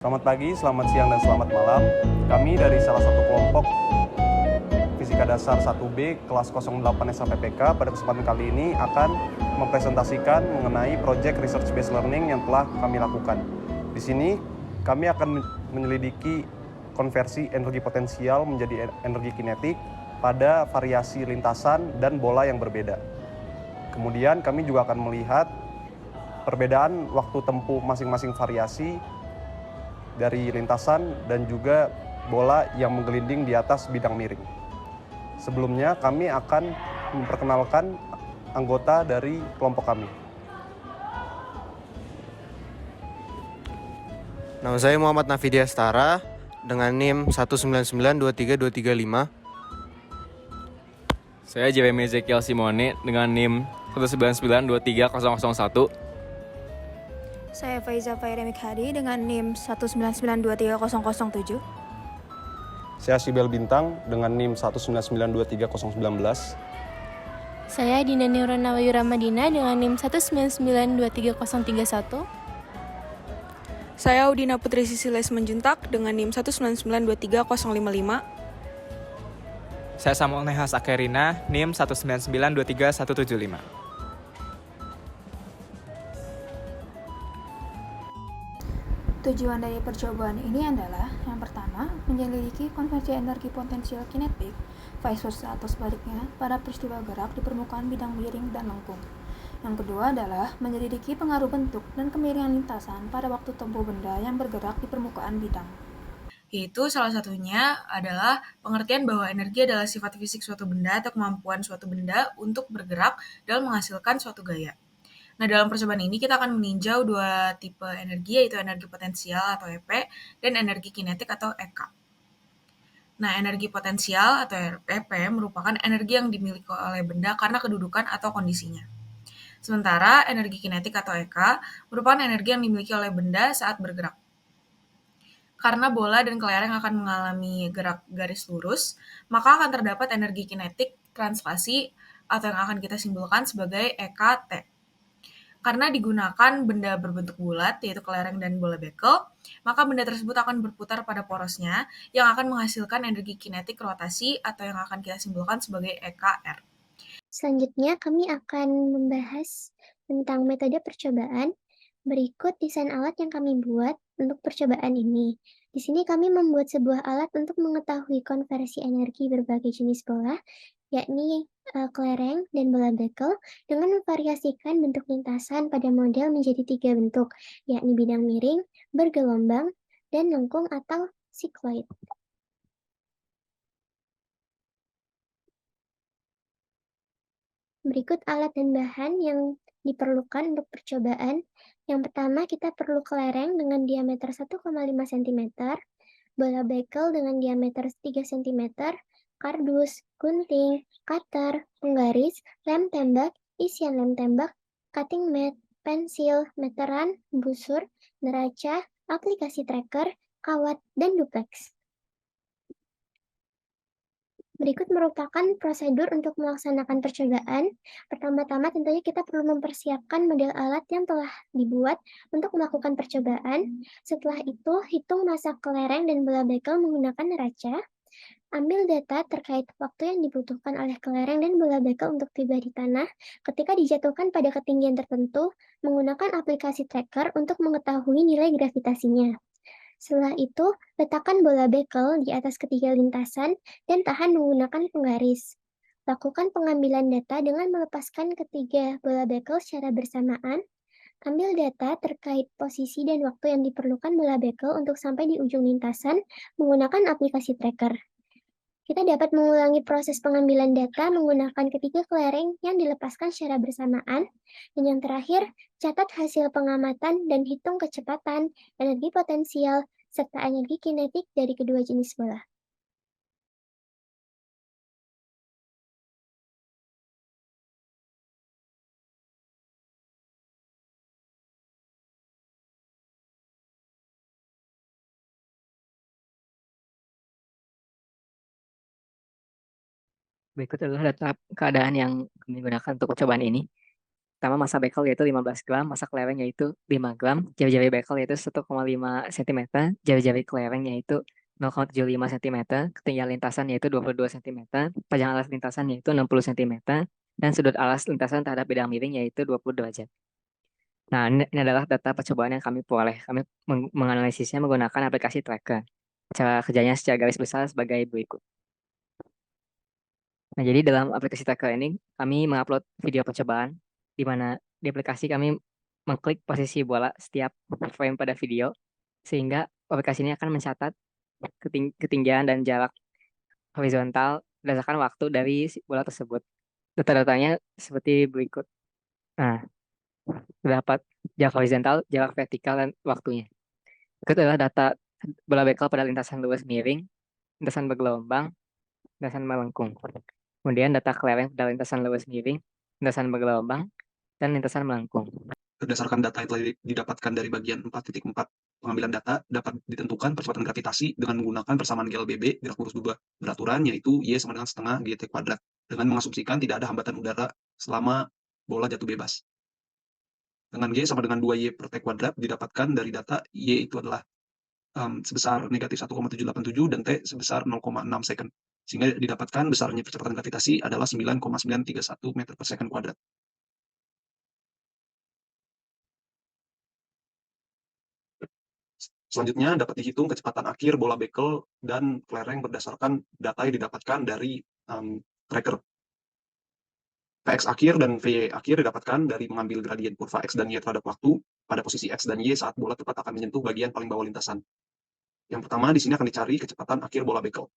Selamat pagi, selamat siang, dan selamat malam. Kami dari salah satu kelompok Fisika Dasar 1B kelas 08 SHPPK pada kesempatan kali ini akan mempresentasikan mengenai Project Research Based Learning yang telah kami lakukan. Di sini kami akan menyelidiki konversi energi potensial menjadi energi kinetik pada variasi lintasan dan bola yang berbeda. Kemudian kami juga akan melihat perbedaan waktu tempuh masing-masing variasi dari lintasan dan juga bola yang menggelinding di atas bidang miring. Sebelumnya kami akan memperkenalkan anggota dari kelompok kami. Nama saya Muhammad Nafidia Astara dengan NIM 199232335. Saya JWM Ezekiel Simone dengan NIM 1992301. Saya Faiza Fairemik Hadi dengan NIM 199230007. Saya Sibel Bintang dengan NIM 199230019. Saya Dina Nurana Wayu Ramadina dengan NIM 199230031. Saya Udina Putri Sisiles Menjuntak dengan NIM 199230055. Saya Samuel Nehas Akerina, NIM 199230175. Tujuan dari percobaan ini adalah yang pertama, menyelidiki konversi energi potensial kinetik, vice versa atau sebaliknya, pada peristiwa gerak di permukaan bidang miring dan lengkung. Yang kedua adalah menyelidiki pengaruh bentuk dan kemiringan lintasan pada waktu tempuh benda yang bergerak di permukaan bidang. Yaitu salah satunya adalah pengertian bahwa energi adalah sifat fisik suatu benda atau kemampuan suatu benda untuk bergerak dalam menghasilkan suatu gaya. Nah, dalam percobaan ini kita akan meninjau dua tipe energi, yaitu energi potensial atau EP dan energi kinetik atau EK. Nah, energi potensial atau EP merupakan energi yang dimiliki oleh benda karena kedudukan atau kondisinya. Sementara energi kinetik atau EK merupakan energi yang dimiliki oleh benda saat bergerak. Karena bola dan kelereng akan mengalami gerak garis lurus, maka akan terdapat energi kinetik translasi atau yang akan kita simbolkan sebagai EKT. Karena digunakan benda berbentuk bulat, yaitu kelereng dan bola bekel, maka benda tersebut akan berputar pada porosnya yang akan menghasilkan energi kinetik rotasi atau yang akan kita simbolkan sebagai EKR. Selanjutnya kami akan membahas tentang metode percobaan. Berikut desain alat yang kami buat untuk percobaan ini. Di sini kami membuat sebuah alat untuk mengetahui konversi energi berbagai jenis bola, yakni kelereng dan bola bekel, dengan memvariasikan bentuk lintasan pada model menjadi 3 bentuk, yakni bidang miring, bergelombang, dan lengkung atau sikloid. Berikut alat dan bahan yang diperlukan untuk percobaan. Yang pertama, kita perlu kelereng dengan diameter 1,5 cm, bola bekel dengan diameter 3 cm, kardus, gunting, cutter, penggaris, lem tembak, isian lem tembak, cutting mat, pensil, meteran, busur, neraca, aplikasi tracker, kawat, dan duplex. Berikut merupakan prosedur untuk melaksanakan percobaan. Pertama-tama tentunya kita perlu mempersiapkan model alat yang telah dibuat untuk melakukan percobaan. Setelah itu, hitung massa kelereng dan bola bekel menggunakan neraca. Ambil data terkait waktu yang dibutuhkan oleh kelereng dan bola bekel untuk tiba di tanah ketika dijatuhkan pada ketinggian tertentu menggunakan aplikasi tracker untuk mengetahui nilai gravitasinya. Setelah itu, letakkan bola bekel di atas ketiga lintasan dan tahan menggunakan penggaris. Lakukan pengambilan data dengan melepaskan ketiga bola bekel secara bersamaan. Ambil data terkait posisi dan waktu yang diperlukan bola bekel untuk sampai di ujung lintasan menggunakan aplikasi tracker. Kita dapat mengulangi proses pengambilan data menggunakan ketiga kelereng yang dilepaskan secara bersamaan. Dan yang terakhir, catat hasil pengamatan dan hitung kecepatan, energi potensial, serta energi kinetik dari kedua jenis bola. Berikut adalah data keadaan yang kami gunakan untuk percobaan ini. Pertama massa bekel yaitu 15 gram, massa kelereng yaitu 5 gram, jari-jari bekel yaitu 1,5 cm, jari-jari kelereng yaitu 0,75 cm, ketinggian lintasan yaitu 22 cm, panjang alas lintasan yaitu 60 cm, dan sudut alas lintasan terhadap bidang miring yaitu 20 derajat. Nah, ini adalah data percobaan yang kami peroleh. Kami menganalisisnya menggunakan aplikasi tracker. Cara kerjanya secara garis besar sebagai berikut. Nah, jadi dalam aplikasi tracker ini, kami mengupload video percobaan, di mana di aplikasi kami mengklik posisi bola setiap frame pada video, sehingga aplikasi ini akan mencatat ketinggian dan jarak horizontal berdasarkan waktu dari bola tersebut. Data-datanya seperti berikut. Nah, terdapat jarak horizontal, jarak vertikal, dan waktunya. Berikut adalah data bola bekel pada lintasan lurus miring, lintasan bergelombang, lintasan melengkung. Kemudian data kelereng pada lintasan lurus miring, lintasan bergelombang, dan lintasan melengkung. Berdasarkan data yang telah didapatkan dari bagian 4.4 pengambilan data, dapat ditentukan percepatan gravitasi dengan menggunakan persamaan GLBB, gerak lurus berubah beraturan, yaitu Y sama dengan setengah GT kuadrat, dengan mengasumsikan tidak ada hambatan udara selama bola jatuh bebas. Dengan G sama dengan 2Y per T kuadrat didapatkan dari data Y itu adalah sebesar negatif 1,787 dan T sebesar 0,6 second. Sehingga didapatkan besarnya percepatan gravitasi adalah 9,931 meter per second kuadrat. Selanjutnya dapat dihitung kecepatan akhir bola bekel dan kelereng berdasarkan data yang didapatkan dari tracker. Vx akhir dan Vy akhir didapatkan dari mengambil gradien kurva X dan Y terhadap waktu pada posisi X dan Y saat bola tepat akan menyentuh bagian paling bawah lintasan. Yang pertama di sini akan dicari kecepatan akhir bola bekel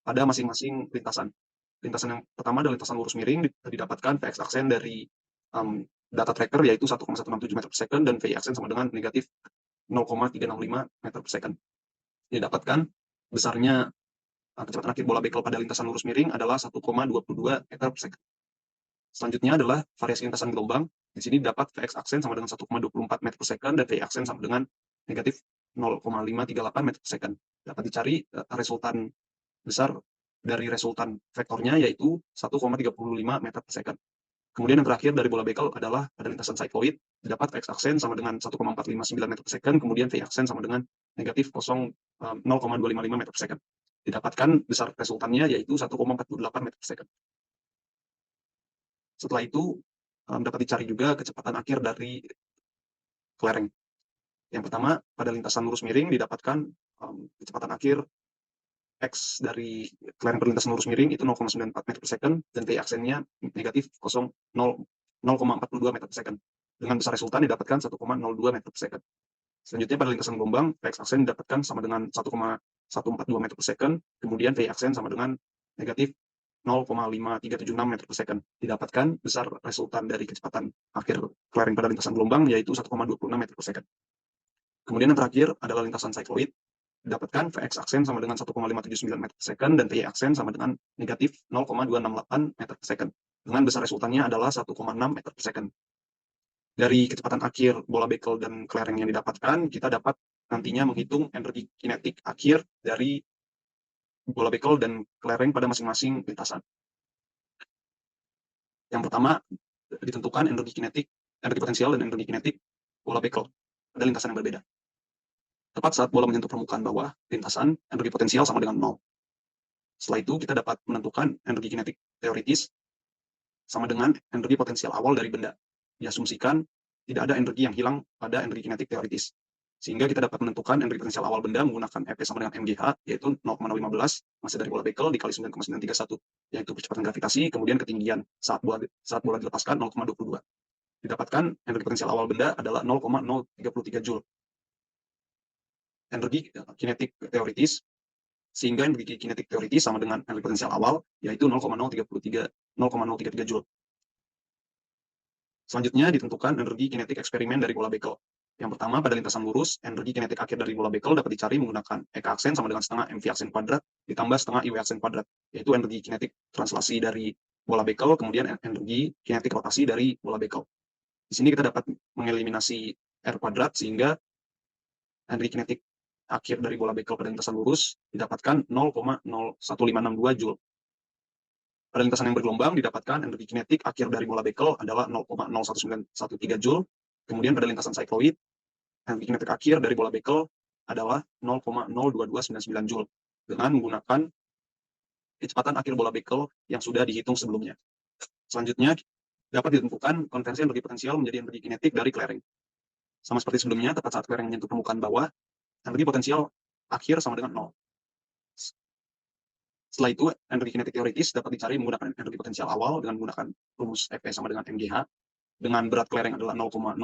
pada masing-masing lintasan. Lintasan yang pertama adalah lintasan lurus miring, didapatkan Vx aksen dari data tracker yaitu 1,167 meter per second dan Vy aksen sama dengan negatif 0,365 meter per second. Didapatkan besarnya kecepatan akhir bola bekel pada lintasan lurus miring adalah 1,22 meter per second. Selanjutnya adalah variasi lintasan gelombang. Di sini dapat Vx aksen sama dengan 1,24 meter per second dan Vy aksen sama dengan negatif 0,538 meter per second. Dapat dicari resultan besar dari resultan vektornya yaitu 1,35 meter per second. Kemudian yang terakhir dari bola bekel adalah pada lintasan cycloid, dapat Vx aksen sama dengan 1,459 meter per second, kemudian Vy aksen sama dengan negatif 0,255 meter per second. Didapatkan besar resultannya yaitu 1,48 meter per second. Setelah itu dapat dicari juga kecepatan akhir dari kelereng. Yang pertama pada lintasan lurus miring didapatkan kecepatan akhir X dari kelereng perlintasan lurus miring itu 0,94 meter per second dan Vy aksennya negatif 0,42 meter per second. Dengan besar resultan didapatkan 1,02 meter per second. Selanjutnya pada lintasan gelombang Vx aksen didapatkan sama dengan 1,142 meter per second, kemudian Vy aksen sama dengan negatif 0,5376 meter per second. Didapatkan besar resultan dari kecepatan akhir kelereng pada lintasan gelombang yaitu 1,26 meter per second. Kemudian yang terakhir adalah lintasan cycloid. Didapatkan Vx aksen sama dengan 1,579 meter per second dan Vy aksen sama dengan negatif 0,268 meter per second. Dengan besar resultannya adalah 1,6 meter per second. Dari kecepatan akhir bola bekel dan kelereng yang didapatkan, kita dapat nantinya menghitung energi kinetik akhir dari bola bekel dan kelereng pada masing-masing lintasan. Yang pertama, ditentukan energi potensial dan energi kinetik bola bekel pada lintasan yang berbeda. Tepat saat bola menyentuh permukaan bawah lintasan, energi potensial sama dengan 0. Setelah itu, kita dapat menentukan energi kinetik teoritis sama dengan energi potensial awal dari benda. Diasumsikan tidak ada energi yang hilang pada energi kinetik teoritis. Sehingga kita dapat menentukan energi potensial awal benda menggunakan EP sama dengan MGH, yaitu 0,015 massa dari bola bekel dikali 9,931, yaitu percepatan gravitasi, kemudian ketinggian saat bola dilepaskan 0,22. Didapatkan energi potensial awal benda adalah 0,033 Joule. Energi kinetik teoritis, sehingga energi kinetik teoritis sama dengan energi potensial awal, yaitu 0,033 Joule. Selanjutnya ditentukan energi kinetik eksperimen dari bola bekel. Yang pertama, pada lintasan lurus, energi kinetik akhir dari bola bekel dapat dicari menggunakan EK aksen sama dengan setengah MV aksen kuadrat ditambah setengah IW aksen kuadrat, yaitu energi kinetik translasi dari bola bekel, kemudian energi kinetik rotasi dari bola bekel. Di sini kita dapat mengeliminasi R kuadrat sehingga energi kinetik akhir dari bola bekel pada lintasan lurus didapatkan 0,01562 Joule. Pada lintasan yang bergelombang didapatkan energi kinetik akhir dari bola bekel adalah 0,01913 Joule. Kemudian pada lintasan cycloid, energi kinetik akhir dari bola bekel adalah 0,02299 Joule dengan menggunakan kecepatan akhir bola bekel yang sudah dihitung sebelumnya. Selanjutnya, dapat ditentukan konversi energi potensial menjadi energi kinetik dari kelereng. Sama seperti sebelumnya, tepat saat kelereng menyentuh permukaan bawah, energi potensial akhir sama dengan 0. Setelah itu, energi kinetik teoritis dapat dicari menggunakan energi potensial awal dengan menggunakan rumus F sama dengan mgh, dengan berat kelereng adalah 0,005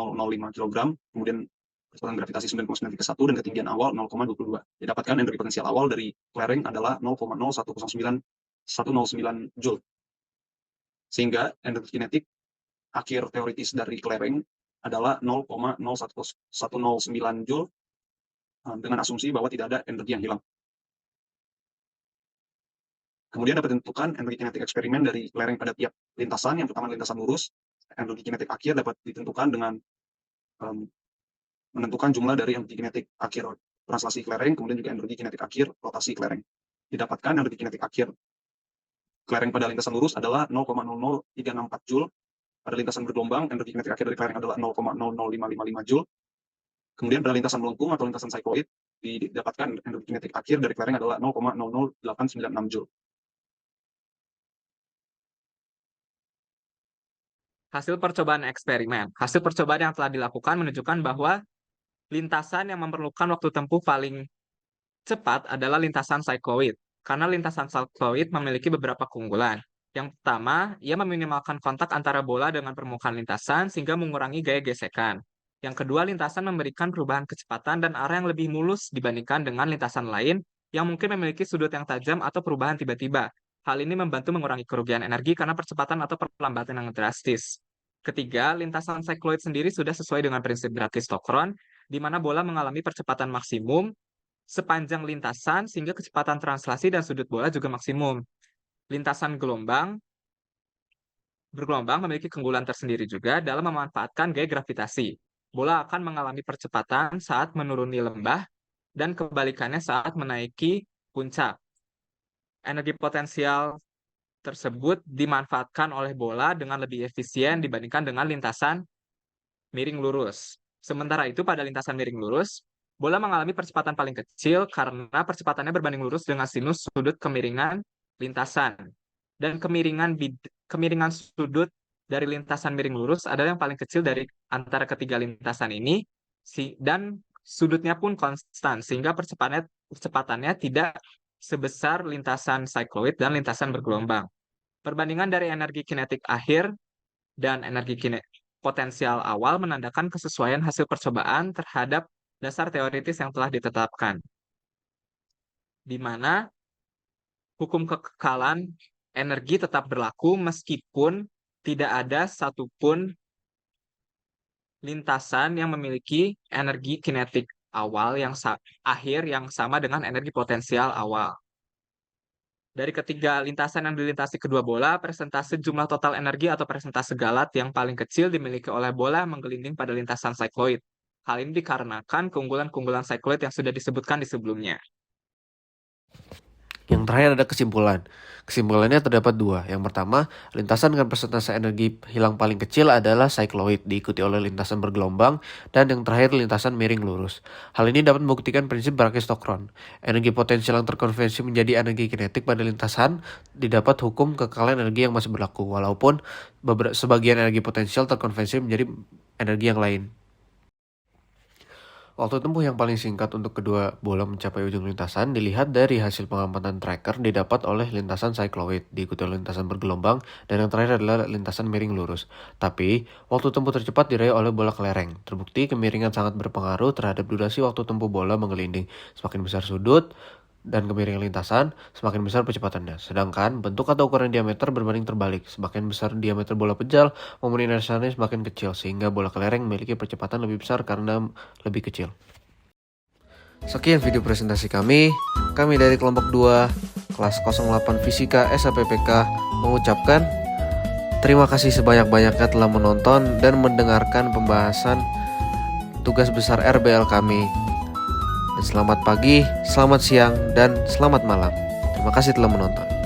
kg, kemudian kecepatan gravitasi 9,931 dan ketinggian awal 0,22. Didapatkan energi potensial awal dari kelereng adalah 0,0109109 Joule. Sehingga energi kinetik akhir teoritis dari kelereng adalah 0,0119 Joule dengan asumsi bahwa tidak ada energi yang hilang. Kemudian dapat ditentukan energi kinetik eksperimen dari kelereng pada tiap lintasan. Yang pertama lintasan lurus, energi kinetik akhir dapat ditentukan dengan menentukan jumlah dari energi kinetik akhir translasi kelereng, kemudian juga energi kinetik akhir rotasi kelereng. Didapatkan energi kinetik akhir kelereng pada lintasan lurus adalah 0,00364 Joule. Pada lintasan bergelombang, energi kinetik akhir dari kelereng adalah 0,00555 Joule. Kemudian pada lintasan melengkung atau lintasan cycloid, didapatkan energi kinetik akhir dari kelereng adalah 0,00896 Joule. Hasil percobaan eksperimen. Hasil percobaan yang telah dilakukan menunjukkan bahwa lintasan yang memerlukan waktu tempuh paling cepat adalah lintasan cycloid. Karena lintasan cycloid memiliki beberapa keunggulan. Yang pertama, ia meminimalkan kontak antara bola dengan permukaan lintasan sehingga mengurangi gaya gesekan. Yang kedua, lintasan memberikan perubahan kecepatan dan arah yang lebih mulus dibandingkan dengan lintasan lain yang mungkin memiliki sudut yang tajam atau perubahan tiba-tiba. Hal ini membantu mengurangi kerugian energi karena percepatan atau perlambatan yang drastis. Ketiga, lintasan cycloid sendiri sudah sesuai dengan prinsip Bragg-Stokron, di mana bola mengalami percepatan maksimum sepanjang lintasan sehingga kecepatan translasi dan sudut bola juga maksimum. Lintasan bergelombang memiliki keunggulan tersendiri juga dalam memanfaatkan gaya gravitasi. Bola akan mengalami percepatan saat menuruni lembah dan kebalikannya saat menaiki puncak. Energi potensial tersebut dimanfaatkan oleh bola dengan lebih efisien dibandingkan dengan lintasan miring lurus. Sementara itu pada lintasan miring lurus, bola mengalami percepatan paling kecil karena percepatannya berbanding lurus dengan sinus sudut kemiringan lintasan. Dan kemiringan sudut dari lintasan miring lurus adalah yang paling kecil dari antara ketiga lintasan ini, dan sudutnya pun konstan, sehingga percepatannya tidak sebesar lintasan cycloid dan lintasan bergelombang. Perbandingan dari energi kinetik akhir dan energi potensial awal menandakan kesesuaian hasil percobaan terhadap dasar teoritis yang telah ditetapkan, di mana hukum kekekalan energi tetap berlaku meskipun tidak ada satupun lintasan yang memiliki energi kinetik awal akhir yang sama dengan energi potensial awal. Dari ketiga lintasan yang dilintasi kedua bola, persentase jumlah total energi atau persentase galat yang paling kecil dimiliki oleh bola menggelinding pada lintasan cycloid. Hal ini dikarenakan keunggulan-keunggulan cycloid yang sudah disebutkan di sebelumnya. Yang terakhir ada kesimpulan. Kesimpulannya terdapat dua. Yang pertama, lintasan dengan persentase energi hilang paling kecil adalah cycloid, diikuti oleh lintasan bergelombang, dan yang terakhir lintasan miring lurus. Hal ini dapat membuktikan prinsip Bragg-Stokron. Energi potensial yang terkonversi menjadi energi kinetik pada lintasan didapat hukum kekekalan energi yang masih berlaku, walaupun sebagian energi potensial terkonversi menjadi energi yang lain. Waktu tempuh yang paling singkat untuk kedua bola mencapai ujung lintasan dilihat dari hasil pengamatan tracker didapat oleh lintasan cycloid, diikuti oleh lintasan bergelombang, dan yang terakhir adalah lintasan miring lurus. Tapi, waktu tempuh tercepat diraih oleh bola kelereng. Terbukti kemiringan sangat berpengaruh terhadap durasi waktu tempuh bola menggelinding. Semakin besar sudut dan kemiringan lintasan, semakin besar percepatannya. Sedangkan bentuk atau ukuran diameter berbanding terbalik. Semakin besar diameter bola pejal, momen inersianya semakin kecil, sehingga bola kelereng memiliki percepatan lebih besar karena lebih kecil. Sekian video presentasi kami. Kami dari kelompok 2, kelas 08 Fisika SAPPK mengucapkan terima kasih sebanyak-banyaknya telah menonton dan mendengarkan pembahasan tugas besar RBL kami. Dan selamat pagi, selamat siang, dan selamat malam. Terima kasih telah menonton.